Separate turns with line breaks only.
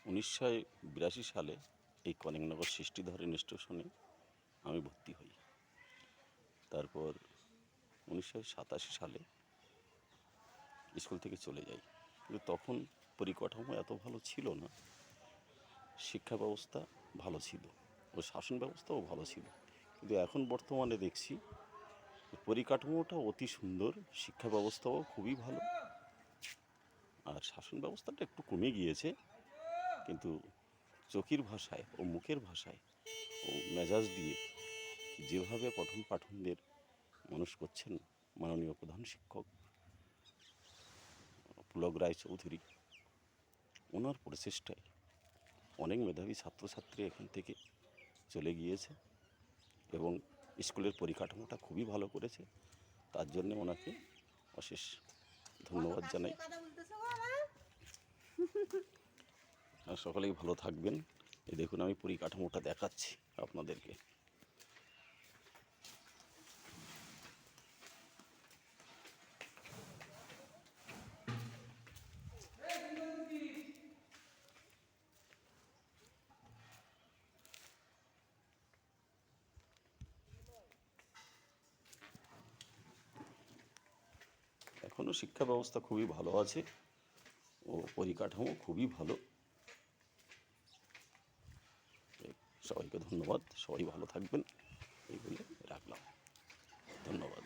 1982 সালে এই কনেকনগর সৃষ্টিধরেন স্টেশনে আমি ভর্তি হই। তারপর 1987 সালে স্কুল থেকে চলে যাই। কিন্তু তখন পরিকাঠামো এত ভালো ছিল না, শিক্ষা ব্যবস্থা ভালো ছিল ও শাসন ব্যবস্থাও ভালো ছিল। কিন্তু এখন বর্তমানে দেখছি পরিকাঠামোটা অতি সুন্দর, শিক্ষা ব্যবস্থাও খুবই ভালো, আর শাসন ব্যবস্থাটা একটু কমে গিয়েছে। কিন্তু চোখের ভাষায় ও মুখের ভাষায় ও মেজাজ দিয়ে যেভাবে পঠন পাঠনদের মানুষ করছেন মাননীয় প্রধান শিক্ষক পুলক রায়চৌধুরী, ওনার প্রচেষ্টায় অনেক মেধাবী ছাত্রছাত্রী এখান থেকে চলে গিয়েছে এবং স্কুলের পরিকাঠামোটা খুবই ভালো করেছে। তার জন্য ওনাকে অশেষ ধন্যবাদ জানাই। আর সকলেই ভালো থাকবেন। এই দেখুন আমি পরিকাঠামোটা দেখাচ্ছি আপনাদেরকে। এখনও শিক্ষা ব্যবস্থা খুবই ভালো আছে ও পরিকাঠামো খুবই ভালো। সবাইকে ধন্যবাদ, সবাই ভালো থাকবেন, এই বলে রাখলাম। ধন্যবাদ।